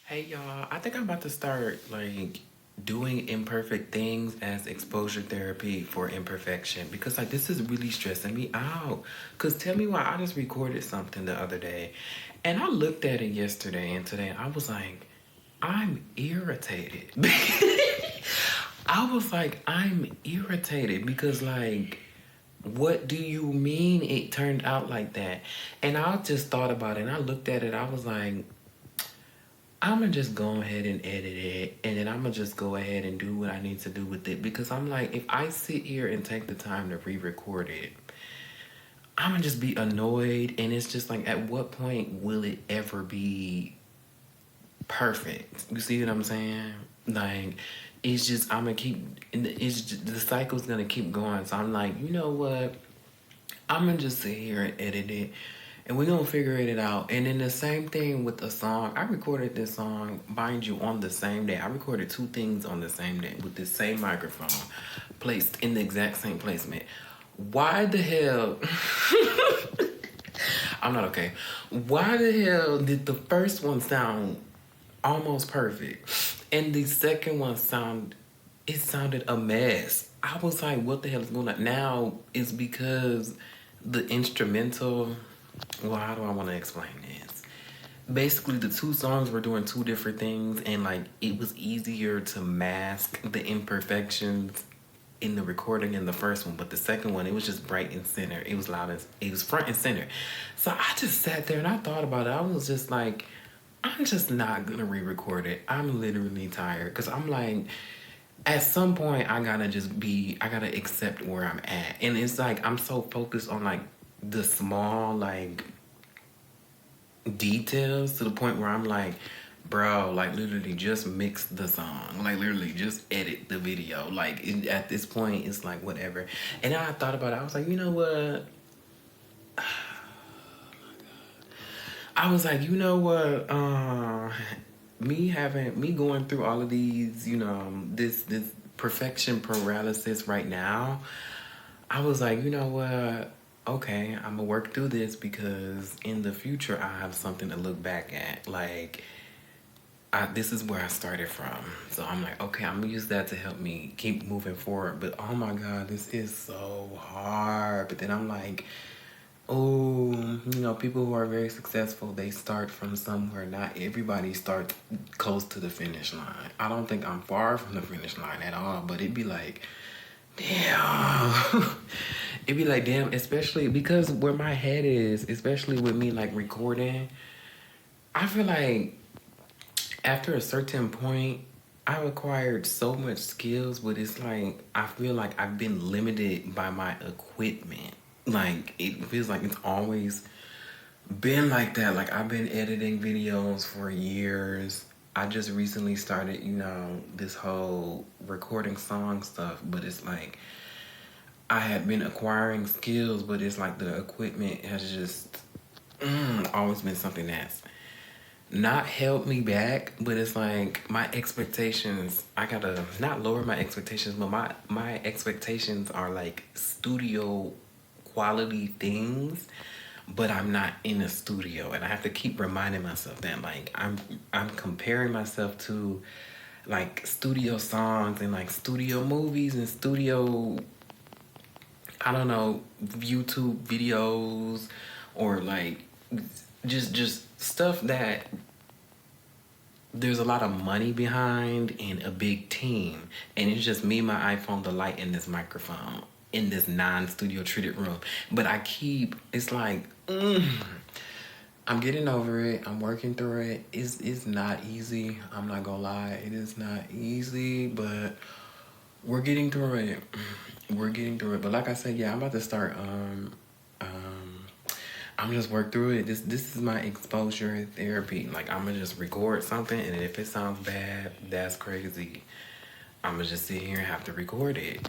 Hey y'all, I think I'm about to start like doing imperfect things as exposure therapy for imperfection because like this is really stressing me out. Cause tell me why I just recorded something the other day and I looked at it yesterday and today I was like, I'm irritated. I was like, I'm irritated because like what do you mean it turned out like that? And I just thought about it and I looked at it, I was like, I'm gonna just go ahead and edit it, and then I'm gonna just go ahead and do what I need to do with it because I'm like, if I sit here and take the time to re-record it, I'm gonna just be annoyed, and it's just like, at what point will it ever be perfect? You see what I'm saying? Like, it's just I'm gonna keep, it's just, the cycle's gonna keep going. So I'm like, you know what? I'm gonna just sit here and edit it, and we're gonna figure it out. And then the same thing with the song. I recorded this song, mind you, on the same day. I recorded two things on the same day with the same microphone, placed in the exact same placement. Why the hell? I'm not okay. Why the hell did the first one sound almost perfect, and the second one it sounded a mess. I was like, what the hell is going on? Now it's because the instrumental, well, how do I want to explain this? Basically, the two songs were doing two different things, and like it was easier to mask the imperfections in the recording in the first one, but the second one, it was just bright and center. It was loud as it was front and center. So I just sat there and I thought about it. I was just like, I'm just not gonna re-record it. I'm literally tired because I'm like, at some point I gotta accept where I'm at. And it's like I'm so focused on like the small like details to the point where I'm like, bro, like literally just mix the song. Like literally just edit the video. Like at this point it's like whatever. And then I thought about it, I was like, you know what? I was like, you know what? Me going through all of these, this perfection paralysis right now. I was like, you know what? Okay, I'm gonna work through this because in the future I have something to look back at. Like, this is where I started from. So I'm like, okay, I'm gonna use that to help me keep moving forward. But oh my God, this is so hard. But then I'm like, oh, people who are very successful, they start from somewhere. Not everybody starts close to the finish line. I don't think I'm far from the finish line at all, but it'd be like, damn. It'd be like, damn, especially because where my head is, especially with me like recording, I feel like after a certain point, I've acquired so much skills, but it's like I feel like I've been limited by my equipment. Like it feels like it's always been like that. Like I've been editing videos for years. I just recently started, this whole recording song stuff, but it's like I had been acquiring skills, but it's like the equipment has just always been something that's not held me back, but it's like my expectations, I gotta not lower my expectations, but my expectations are like studio quality things, but I'm not in a studio, and I have to keep reminding myself that like I'm comparing myself to like studio songs and like studio movies and studio, I don't know, YouTube videos, or like just stuff that there's a lot of money behind and a big team, and it's just me, my iPhone, the light, and this microphone in this non-studio treated room. But it's like, I'm getting over it. I'm working through it. It's not easy. I'm not gonna lie. It is not easy, but we're getting through it. We're getting through it. But like I said, yeah, I'm about to start. I'm just work through it. This is my exposure therapy. Like I'm gonna just record something, and if it sounds bad, that's crazy. I'm gonna just sit here and have to record it.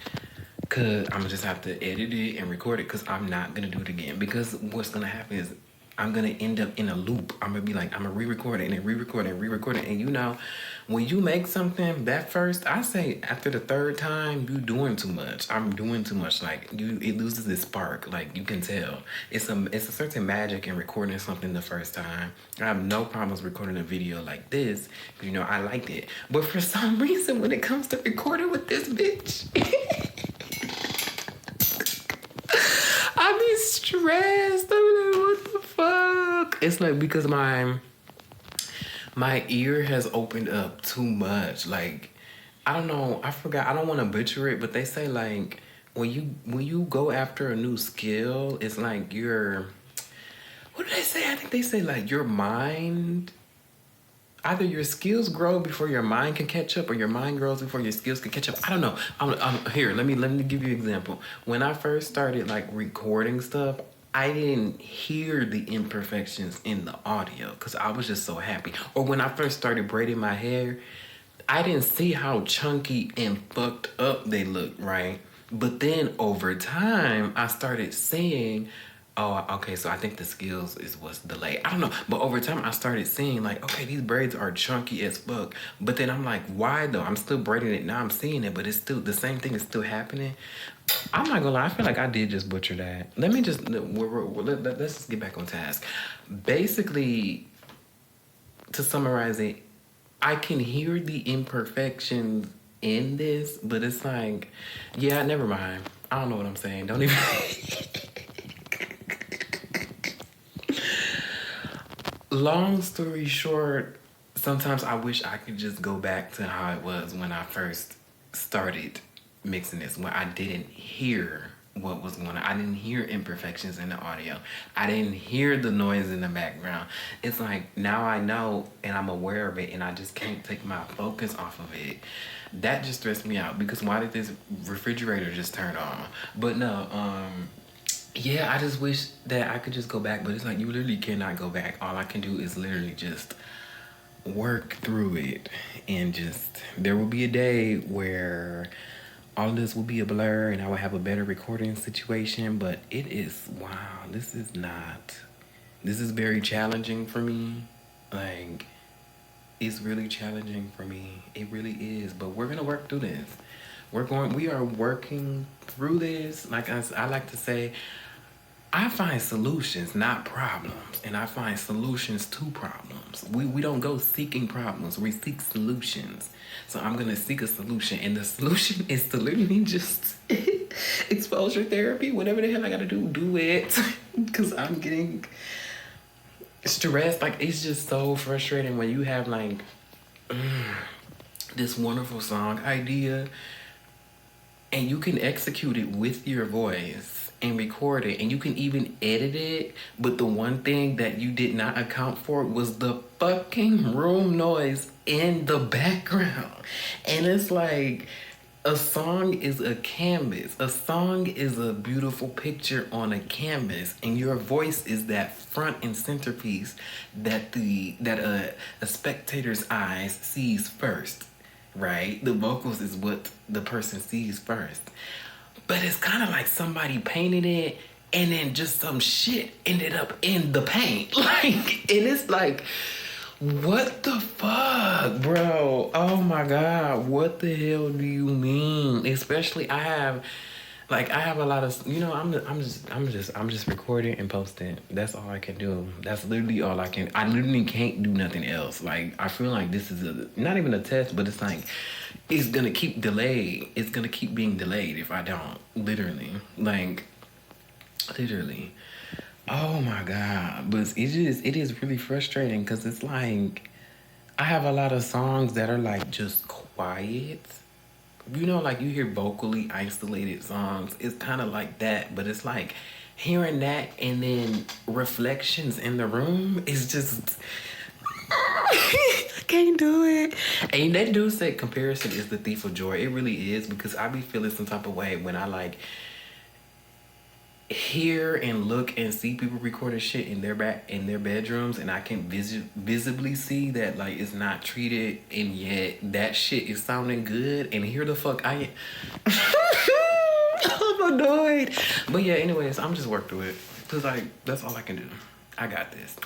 Cause I'm gonna just have to edit it and record it. Cause I'm not gonna do it again. Because what's gonna happen is I'm gonna end up in a loop. I'm gonna be like, I'm gonna re-record it and then re-record it and re-record it. And you know, when you make something that first, I say after the third time, you doing too much. I'm doing too much. Like it loses its spark. Like you can tell. It's a certain magic in recording something the first time. I have no problems recording a video like this. You know, I liked it. But for some reason, when it comes to recording with this bitch, I be stressed. I'm like, what the fuck? It's like because my ear has opened up too much. Like, I don't know. I forgot. I don't want to butcher it, but they say like when you go after a new skill, it's like your, what did they say? I think they say like your mind. Either your skills grow before your mind can catch up, or your mind grows before your skills can catch up. I don't know. I'm here. Let me give you an example. When I first started like recording stuff, I didn't hear the imperfections in the audio because I was just so happy. Or when I first started braiding my hair, I didn't see how chunky and fucked up they looked, right? But then over time, I started seeing, oh, okay, so I think the skills is what's delayed. I don't know. But over time, I started seeing like, okay, these braids are chunky as fuck. But then I'm like, why though? I'm still braiding it. Now I'm seeing it, but it's still, the same thing is still happening. I'm not gonna lie, I feel like I did just butcher that. Let me just, let's just get back on task. Basically, to summarize it, I can hear the imperfections in this, but it's like, yeah, never mind. I don't know what I'm saying. Don't even. Long story short, sometimes I wish I could just go back to how it was when I first started mixing this, when I didn't hear what was going on. I didn't hear imperfections in the audio. I didn't hear the noise in the background. It's like now I know and I'm aware of it and I just can't take my focus off of it. That just stressed me out because why did this refrigerator just turn on? But no, yeah, I just wish that I could just go back, but it's like you literally cannot go back. All I can do is literally just work through it and just, there will be a day where all of this will be a blur and I will have a better recording situation, but it is, wow, this is very challenging for me. Like, it's really challenging for me. It really is, but we're gonna work through this. We are working through this. Like I like to say, I find solutions, not problems, and I find solutions to problems. We don't go seeking problems, we seek solutions. So I'm gonna seek a solution, and the solution is to literally just exposure therapy, whatever the hell I gotta do it. Cause I'm getting stressed. Like, it's just so frustrating when you have like this wonderful song idea and you can execute it with your voice and record it and you can even edit it, but the one thing that you did not account for was the fucking room noise in the background. And it's like, a song is a canvas. A song is a beautiful picture on a canvas, and your voice is that front and centerpiece that a spectator's eyes sees first, right? The vocals is what the person sees first. But it's kind of like somebody painted it and then just some shit ended up in the paint. Like, and it's like, what the fuck, bro? Oh my God, what the hell do you mean? Especially I have a lot of, you know, I'm just recording and posting. That's all I can do. That's literally all I can. I literally can't do nothing else. Like, I feel like this is not even a test, but it's like, it's gonna keep delayed. It's gonna keep being delayed if I don't. Literally. Like, literally. Oh my God. But it is really frustrating because it's like, I have a lot of songs that are like just quiet. You know, like you hear vocally isolated songs. It's kind of like that, but it's like hearing that and then reflections in the room is just, I can't do it. And that dude said comparison is the thief of joy. It really is, because I be feeling some type of way when I like hear and look and see people recording shit in their bedrooms, and I can visibly see that like it's not treated, and yet that shit is sounding good, and here the fuck I am. I'm annoyed. But yeah, anyways, I'm just work through it, because like that's all I can do. I got this.